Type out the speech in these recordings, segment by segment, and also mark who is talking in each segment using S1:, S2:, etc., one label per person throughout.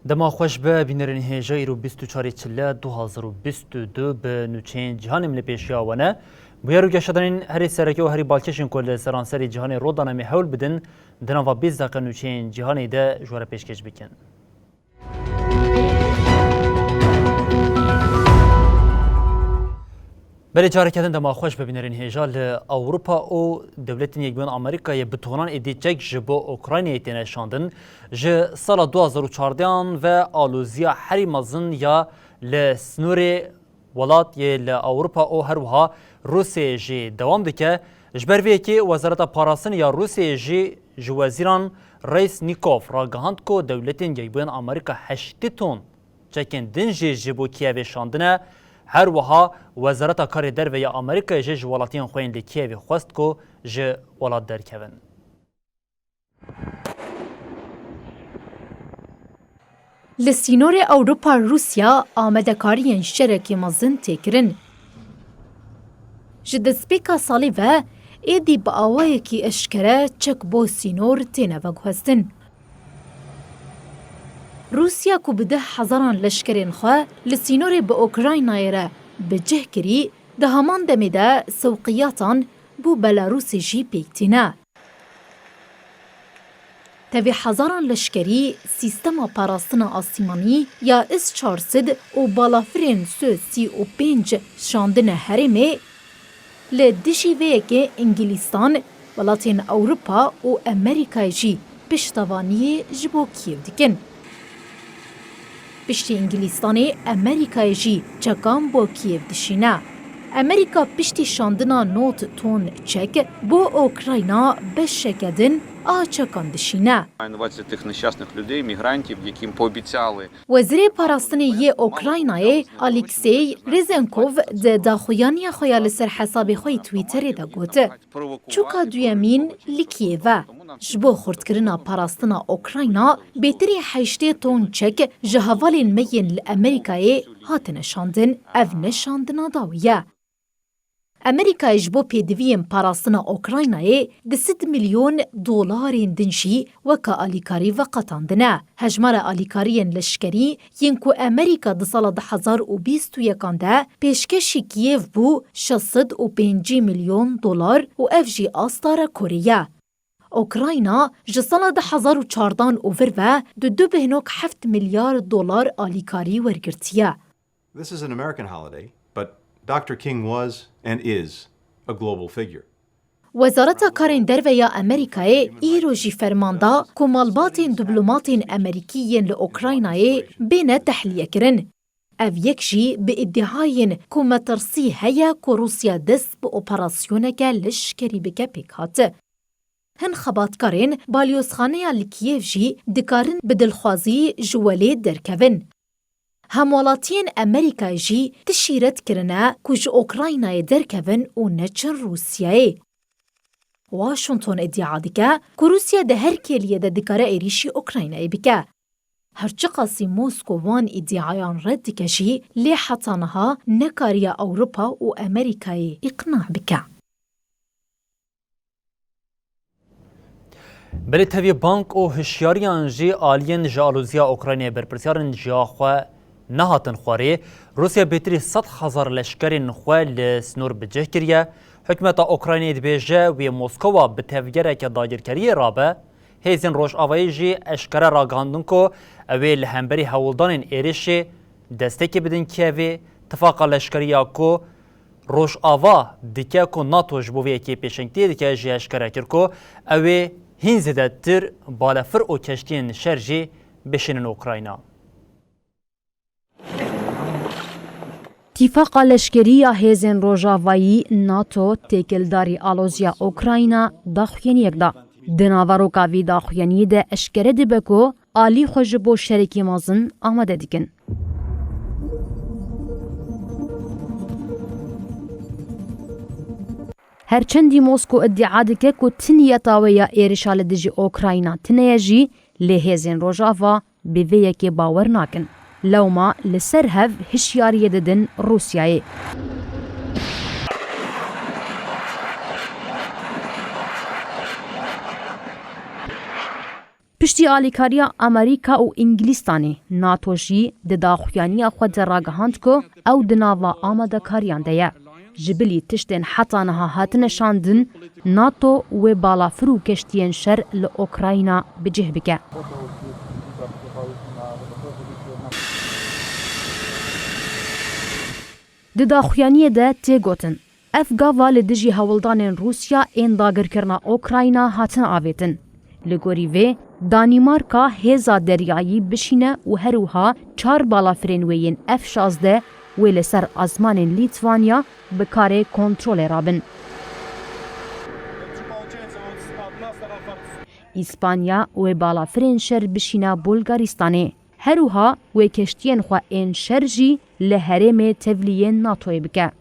S1: دما خوش به بینرین هجای رو 24 چله 2022 به نوچین جهان ملی پیشیاوانه بیا رو گشتن هری سرکی و هری بالکشین کل سرانسری جهان رو دانمی حول بدن دنوا 20 دقیقه نوچین جهانی ده جوار پیشکش بکن. بله جاره کردن دما خوش ببینرین هجال اروپا و دولت یکبن آمریکا بتونان ادیچک جبو اوکراینی تنشاندن ج سال 2014 و آلوزیا هری مزن یا لسنور ولات ی اروپا او هروها روسیه جی دوام دکه جبر وی کی وزارت پاراسن یا روسیه جی جوازیران رئیس نیکوف را گهاند کو دولت یکبن آمریکا 8 تن چکن دنجی جبو کیو شاندنه هر وها وزارت کار در و یا آمریکا جه ولاتین خوین لکیوی خواست کو جه ولات در کون.
S2: لسینور اوروپا روسیا آمده کارین شرکی مزن تکرن. جه دسپیکا سالی و ایدی با آوائه کی اشکره چک بو سینور تینه و گوستن. روسیا کو بده هزاران لشکرین خواه لسینور به اوکراینای را به جه کری ده همان دمیده سوقیاتان بو بلاروسی جی پیکتینه. تاوی هزاران لشکری سیستما پاراستنا آسیمانی یا اس-400 و بالافرین سو-35 شاندن هرمه لدشی ویگه انگلیستان ولاتین اوروپا و امریکای جی پشتوانی جبو کیو دیکن. پشتی انگلیستانی امریکای جی چکان با کیف دشینه. امریکا پشتی شاندنا نوت تون چک با اوکراینا بشکدن چکان دشینه. وزیر پاراستنی اوکراینای الیکسی ریزنکوف ده داخویانی خویال سر حساب خوی تویتری ده گوته. چوکا دویمین لیکیوه. جبو خورد پاراستنا اوکراینا بیتری 8 تون چک جهوالین مین لامریکای هات نشاندن او نشاندنا داویه. امریکا جبو پیدویم پاراستنا اوکراینای 200 میلیون دلارین دنشی وکا آلیکاری و قطاندنه. هجمار آلیکارین لشکری ینکو امریکا ده سال 2021 ده پیشکشی کیف بو 605 میلیون دلار و افجی آستار کوریه. اوکراینا جسال 2014 اوور و 2.7 میلیارد دلار آلیکاری ورگرتیه.
S3: This is an American holiday, but Dr. King was and is a global figure.
S2: وزارت کارین در و یا امریکای ایروژی فرمانده که مالباتین دیپلماتین امریکیین لأوکراینای بین تحلیه کرن. او یک جی به ادعاین که مترسی هیا که روسیا دست به اپراسیونه که لشکری بکه پیک هاته. هن خباتکارین بالیوزخانه لکیف جی دکارن بدلخوازی جوالی درکوین. همولاتین امریکا جی تشیرت کرنه کج اوکراینای درکوین و نچن روسیای. واشنطن ادعا دکه که روسیا ده هر کلیه ده دکاره ایریشی اوکراینای بکه. هرچه قاسی موسکو وان ادعایان رد دکه جی لی حتانها نکاریا اوروپا و امریکای اقناع بکه.
S1: بله تاوی بانک و هشیاریان جی آلین جالوزیا اوکراینی برپرسیارن جاخوا نهاتن خواره روسیا بیتری 100,000 لشکری نخوا لسنور بجه کریه حکمت اوکراینی دبیجه و موسکوا به تفگره که داگرکری رابه هیزین روش آوایی جی اشکره راگاندن که اوی لحنبری هولدان ایریشی دسته که بدن کیوی تفاق لشکری که روش آوا دیکه که ناتوش بوی که پیشنگتی دیکه جی اشکره کر که اوی هین زده تر بالافر و کشتین شرجی بشینن اوکراینا.
S4: اتفاق لشکری هیزن روژاوایی ناتو تکلداری آلوزیا اوکراینا داخوین یک دا. دناواروکا وی داخویانی ده اشکره دبکو آلی خوش بو شرکی مازن آماده دیکن. هرچندی موسکو ادعا دکه که تنیتاویا ایرشال دجی اوکراینا تنیجی لهزین روژاوا بیویه که باور ناکن. لوما لسر هف هشیاری ددن روسیای. پشتی آلیکاریا امریکا و انگلیستانی ناتو جی دداخویانی خود راگهاند که او دناوا آماده کاریان دیه. جبلی تشتین حتانها هاتن شاندن ناتو و بالافرو کشتین شر لأوکراینا بجه بکه. دداخویانی ده تی گوتن. اف گاوا لدجی هولدان روسیا این داگر کرنا اوکراینا هاتن آویتن. لگوری وی دانیمارکا هزا دریایی بشینه و هروها 4 بالافرین وین F-16 و لسر ازمان لیتوانیا بکاره کنترول رابن. اسپانیا و بالافرین شر بشینه بولگاریستانه. هروها و کشتین خواه این شرجی لحرم تولیین ناتوی بکه.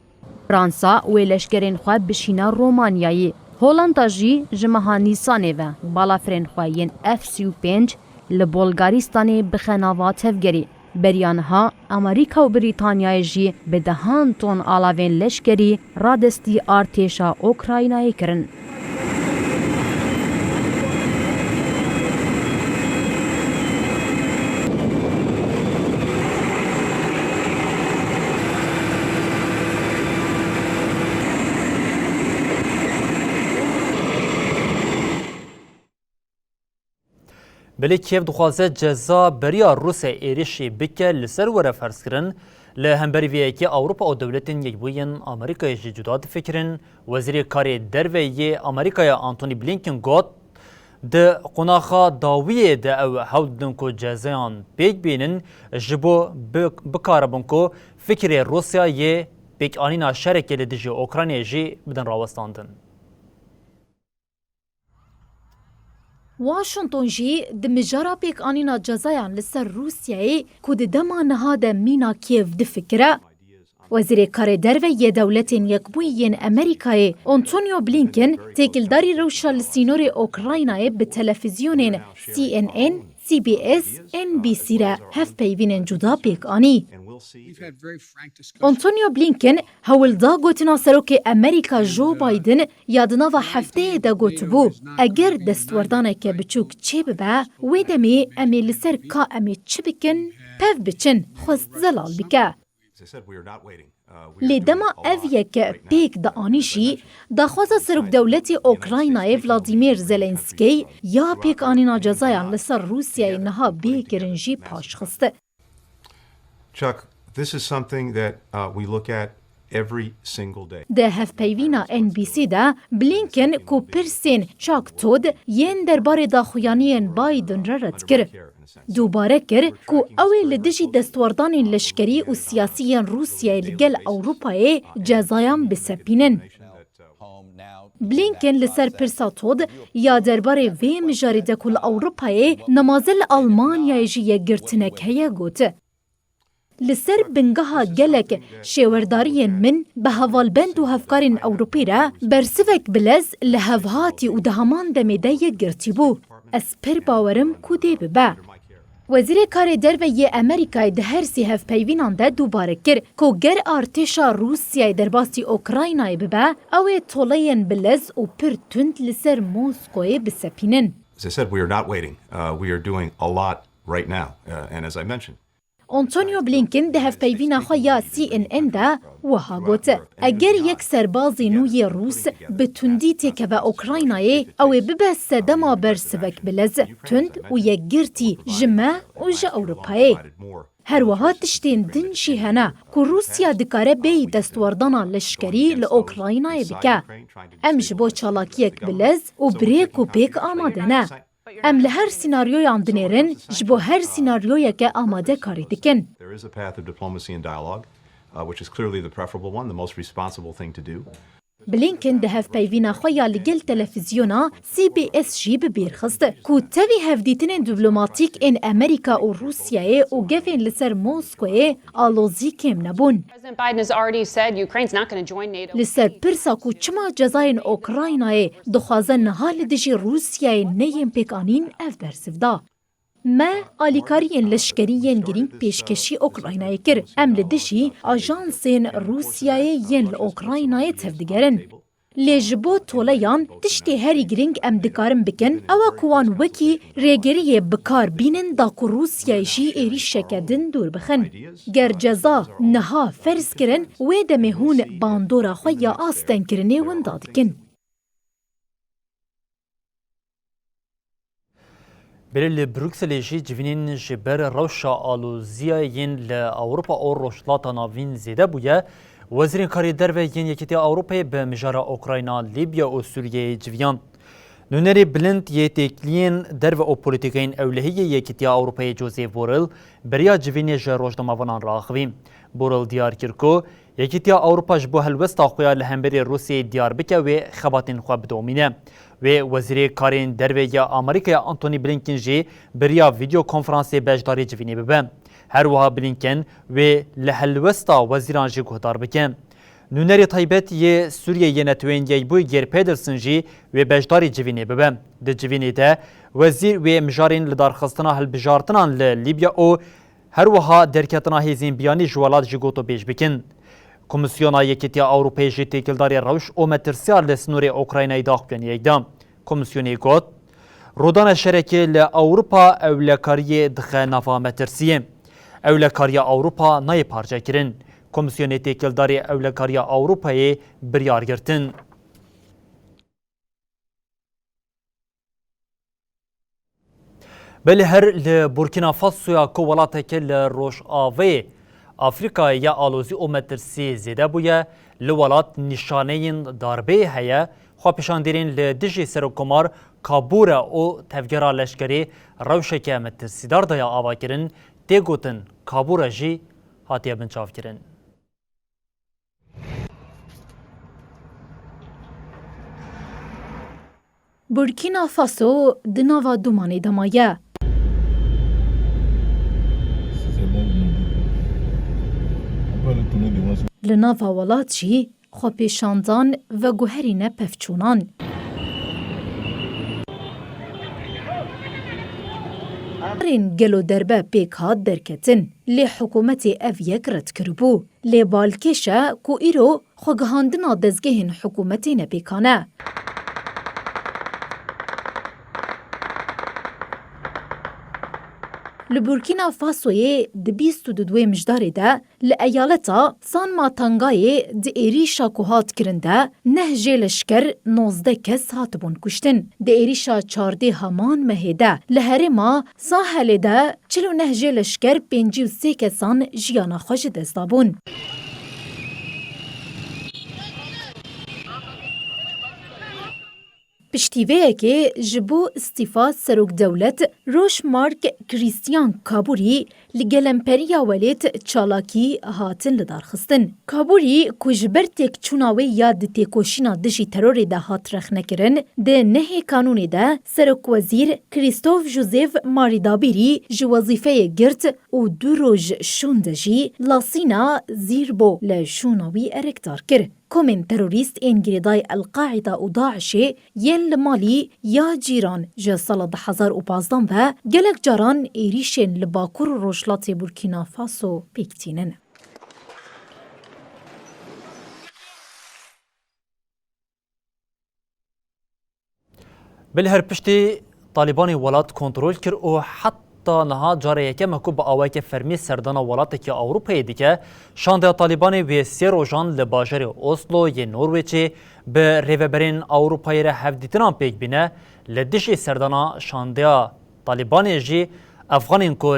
S4: فرانسا و لشکرین خواه بشینه رومانیایی. هولندا جی جمها نیسانه و بالافرین خواه F-35 لبولگاریستانه بخناوا تفگری. بریانها امریکا و بریتانیای جی به 10 تن آلاوین لشکری رادستی ارتشا اوکراینای کرن.
S1: بلی کیف دخوازه جزا بریا روسیا ایریشی بکه لسر وره فرض کرن لهمبری وی که اوروپا و دولتین یک بوین آمریکای جی جدا فکرن. وزیر کاری دروی آمریکای آنتونی بلینکن گوت ده قناخا داویه ده او حودن کو جزایان بیگ بینن جبو بکاربون کو فکر روسیا یه بیگ آنینا شرکه لدجی اوکراینی جی بدن راوستاندن.
S2: واشنطن جی دمجارا پیک آنینا جزایان لسر روسیای کود دما نهاده مینا کیف دفکره. وزیر کار دروی دولتین یکبویین امریکای آنتونیو بلینکن تکلداری روشا لسینور اوکراینای به تلفزیونین CNN, CBS, NBC را هف پیوین جدا پیک آنی. آنتونیو بلینکن هول دا گوتنا سروک امریکا جو بایدن یادنا و هفته دا گوت بو اگر دستوردانه که بچوک چه ببه و دمی امی لسر کا امی چه بکن پف بچن خوست زلال بکه. لدما اویه که پیک دا آنیشی دا خوزا سروک دولتی اوکراینای ولادیمیر زلنسکی یا پیک آنینا جزایان لسر روسیای نها بیکرنجی پاش خسته.
S3: Chuck, this is something that we look at every single day.
S2: ده هف پیوینا NBC ده بلینکن کو پرسین چاک تود ین دربار داخویانین بایدن را رد کر. دوباره کر کو اوی لدجی دستوردان لشکری و سیاسی روسیای لگل اوروپای جزایان بسپینن. بلینکن لسر پرسا تود یا دربار وی مجاری دکل اوروپای نمازل آلمانیای جی گرتنک هیا گوته. لسر بنگها گلک شورداری من به هوالبند و هفکارین اوروپی را برسوک بلز لحوهاتی و دهمان دمیده گرتی بو. از پر باورم کوده ببه. وزیر کار دروی امریکای ده هر سی هف پیوینان ده دوباره کر که گر ارتشا روسیای در باسی اوکراینای ببه اوی طولین بلز و پر تند لسر موسکوی بسپینن.
S3: As I said, we are not waiting. We are doing a lot right now. And as I mentioned,
S2: آنتونیو بلینکن ده هف پیوینا خواه CNN ده وها گوته اگر یک سربازی نوی روس به تندی تکه و اوکراینای او ببه سدما برسوک بلز تند و یک گرتی جمع و جا اوروپای. هر وها تشتین دنشی هنه که روسیا دکاره بی دستوردانا لشکری لأوکراینای بکه. ام جبو چالاکیک بلز و بریک و پیک آماده نه. ام لهر سیناریوی آمدنیرن جبو هر سیناریوی که آماده کاری دکن.
S3: there is a path of diplomacy and dialogue, which is clearly the preferable one, the most responsible thing to do.
S2: بلینکن ده هفپیوینا خویا لگل تلفزیونا CBS جی ببیرخست کو تاوی هفدیتن دیپلوماتیک ان امریکا و روسیای و گفین لسر موسکوی آلوزی کم نبون.
S5: President Biden has already said Ukraine's not going to join NATO.
S2: لسر پرسا کو چما جزاین اوکراینای دخوازن نهال دجی روسیای نیم پیکانین اف برسفدا. ما آلیکارین لشکریین گرینگ پیشکشی اوکراینای کر ام لدشی آژانسین روسیای ین اوکراینای تفدگرن. لیجبو تولیان تشتی هری گرینگ ام دکارم بکن اوا کوان وکی ریگریه بکار بینن دا کو روسیای جی ایری شکدن دور بخن. گر جزا نها فرز کرن و دمهون باندورا خویا آستن کرنه وندادکن.
S1: بل بروکسل جی جوینین جبر روشا آلوزیا ین لأوروپا او روشلاتا ناوین زیده بویه وزیر کاری درو ین یکیتی اوروپای به مجارا اوکراینا لیبیا و سوریه جویان. نونری بلند یه تکلین درو او پولیتیکین اولهی یکیتی اوروپای جوزیف بورل بریا جوینی جه روشناموانان را خویم. بورل دیار کرکو یکیتی اوروپا جبو هلوستا خویا لهمبری روسیه دیار بکه و خباتین خواه بدومینه. و وزیر کارین دروی یا آمریکا آنتونی بلینکن جی بریا ویدیو کنفرانسی بجداری جوینی ببن. هر وها بلینکن و لحلوستا وزیران جی گهدار بکن. نونری طیبت یه سوریه یه نتوین یه بوی گیر پیدرسن جی و بجداری جوینی ببن. ده جوینی ده وزیر و مجارین لدارخستنا هلبجارتنان لیبیا او هر وها درکتنا هیزین بیانی جوالات جی گوتو بیش بکن. کمیسیونا یکیتی اوروپای جی تکلداری روش او مترسیار لسنوری اوکراینای داخل یکدام. کمیسیونی گوت رودان شرکه لأوروپا اولکاری دخه نفا مترسیه. اولکاری اوروپا نای پارچه کرن. کمیسیونی تکلداری اولکاری اوروپای بریار گرتن. بله هر لبورکینا فاسویا کو ولاتک لروش آوی افریقا یا آلوزی او مترسی زیده بویه لولات نشانه داربه هیا خواه پیشاندرین لدجی سرکمار کابور او تفگرا لشکری روشک مترسی دار دایا آوا کرن دیگوتن کابور جی هاتیه بنچاف کرن.
S2: بورکینا فاسو دناوا دومانی دمایه. لناوا ولات جی خو پیشاندان و گوهرین پفچونان. رین گلو دربه پیک هات درکتن لی حکومت اف یک رد کربو لی بالکشه کو ایرو خو گهاندنا دزگهن حکومتی نپیکانه. لبورکینا فاسوی د 22 مجداری ده لایالتا سان ماتانگای د ایریشا کوهات کرنده نه جلشکر 19 کس هاتبون کشتن. د ایریشا 14 همان مهده لهرما ساحل ده 49 جلشکر 53 کسان جیانا خوش دستابون. پشتیوه که جبو استیفا سروک دولت روش مارک کریستیان کابوری لگلمپریا ولیت چالاکی هاتن لدارخستن. کابوری کجبر تک چوناوی یاد تکوشینا دجی ترور ده هات رخ نکرن ده نه کانونی ده سروک وزیر کریستوف جوزیف ماریدابیری جو وظیفه گرت و دو روز شوندجی لاسینا زیربو لشوناوی ارکتار کر. کومن تروریست انگریدای القاعده و داعش ین لمالی یا جیران جه سال 2015 و گلک جاران ایریشن لباکور روشلات بورکینا فاسو پیکتینن.
S1: بالهر پشتی طالبانی ولات کنترل کر و حتی نها جاره یکم کو با آوک فرمی سردان ولات که اوروپای دیگه شانده طالبانی و سیر و جان لباجر اوسلو ی نورویچی به ریوبرین اوروپای را هفدیتنان پیک بینه لدش سردان شانده طالبانی جی افغانین کو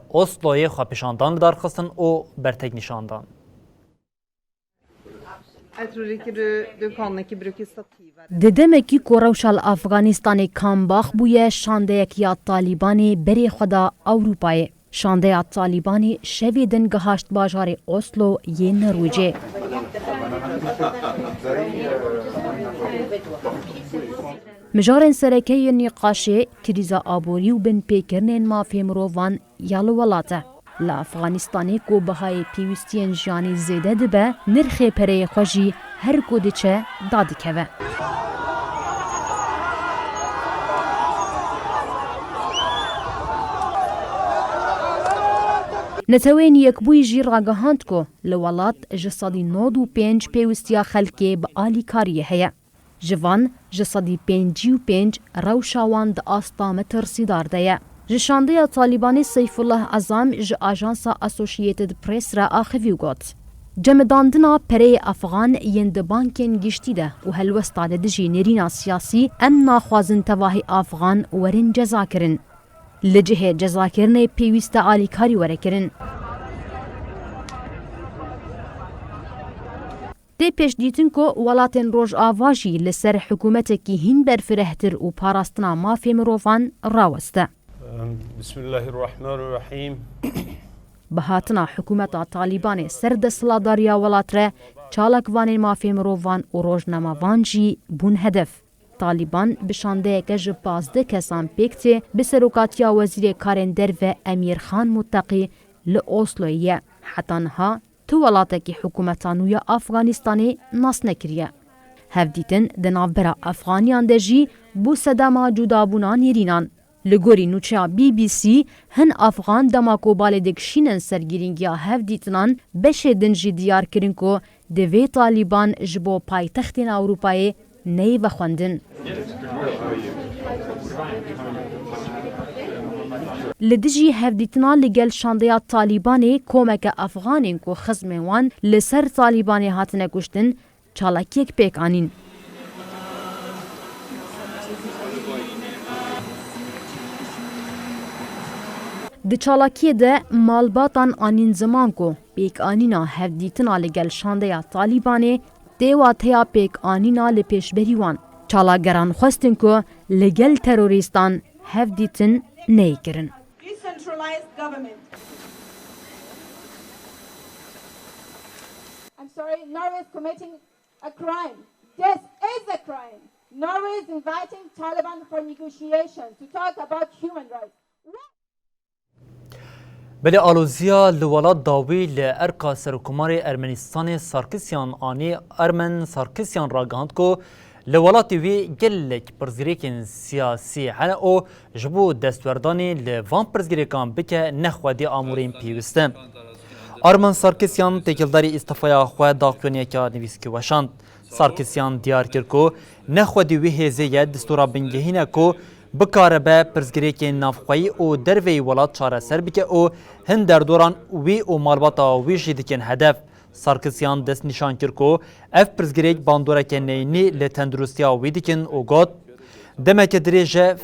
S1: اوسلوی خواپشاندان دارخستن و برتگ نشاندان.
S4: ددمکی کوروشال افغانستانی کامباخ بویه شانده یکیا طالبانی بری خدا اوروپای. شانده یا طالبانی شویدن گهاشت باجار اوسلو ی نرویجه. مجارên serekeyê nîqaşê krîza aborî û bin pêkirnên mafê mirovan ya li welat e. Li Efxanistanê ku bihayê pêwîstiyên jiyanî zêde dibe, nirxê pereyê xwe jî her ku diçe dadikeve. Netewên Yekbûyî jî ragihand ku li welat ji sedî 95 pêwistiya xelkê bi alîkariyê heye. Ji van ji sedî 55 rewşa wan di asta me tirsîdar de ye. Ji şandeya Talîbanê Seyfullah Ezam ji Ajansa Associated Press re axivî got. Cemidandina pereyê Efxan yên di bankên giştî de û helwesta de dijî nêrîna siyasî em naxwazin tevahî Efxan werin cezakirin. Li cihê cezakirinê pêwîst e alîkarî werekirin. Tê pêşdîtin ku welatên Rojava jî li ser hikûmetekî hîn berfirehtir û parastina mafê mirovan raweste.
S6: Bismillahirrahmanirrahim.
S4: Bi hatina hikûmeta Talîbanê ser desthilatdariya welat re çalakvanên mafê mirovan û rojnamavan jî bûn hedef. Talîban bi şandeyeke ji 15 kesan pêk tê bi serokatiya wezîrê karên derve Emîr Xan Muttaqî li Osloyê ye. Heta niha tu welatekî hikûmeta nû ya Efxanistanê nas nekiriye. Hevdîtin di navbera Efxaniyan de jî bû sedema cudabûna nêrînan. Li gorî nûçeya BBC hin Efxan dema ku balê dikişînin sergirîngiya hevdîtinan beşê din jî diyar kirin ku divê Talîban ji bo paytextên Ewropayê neyê vexwendin. Li dijî hevdîtina li gel şandeya Talîbanê komeke Efxanên ku xizmên wan li ser Talîbanê hatine kuştin çalakiyek pêk anîn. Di çalakiyê de malbatan anîn ziman ku pêkanîna hevdîtina li gel şandeya Talîbanê dêwa teya pêkanîna li pêşberî wan. Çalageran xwestin ku li gel terorîstan hevdîtin neyê kirin.
S7: I'm sorry, Norway is committing a crime. This is a crime. Norway is inviting Taliban for negotiations to talk about human rights.
S1: بله آلوزیا لولاد داوی لارکا سرکوماری ارمنستان سارکسیان آنی ارمن سارکسیان راگاند کو لولات وی گلک پرزگریکن سیاسی حنا او جبو دستوردانی لوان پرزگریکان بکه نخوادی آمورین پیوسته. ارمن سارکسیان تکلداری استفایا خواه داخلونیه که نویسکی وشاند. سارکسیان دیار کرد کو نخوادی وی هزیه دستورا بنگهینه کو بکاره به پرزگریکن نافخوایی او دروی ولات چاره سر بکه او هن در دوران وی او مالباتا وی جیدکن هدف. سارکسیان دست نشان کرد که اف پرزگریک باندوره که نینی لتندرستیا ویدکن او گود دمه که دریجه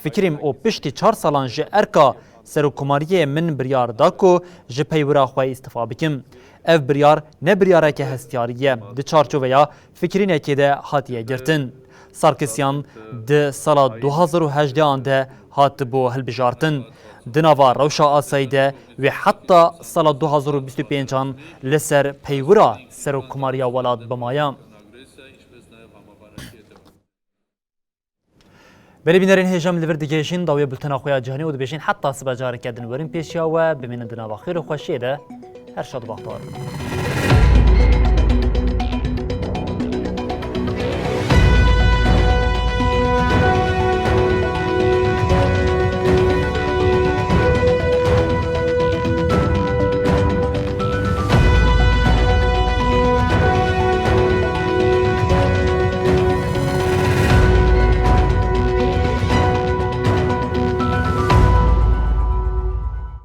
S1: فکریم او پشتی 4 سالان جه ارکا سرکوماریه من بریار دا که جه پیورا خواه استفا بکم. اف بریار نه بریاره که هستیاریه ده چارچوه یا فکرینه که ده حاتیه گرتن. سارکسیان ده سال 2018 آنده هات بو هلبجارتن. دناوا روشا آسایده و حتی سال 2025 لسر پیورا سرکوماریا ولاد بمایا. بلی بینرین هجام لور دیگهشین داوی بلتنا خویا جهانی و دبیشین حتی سبجاره کردن ورین پیشیا و بمینن دناوا خیر و خوشیده هر شاد باختار.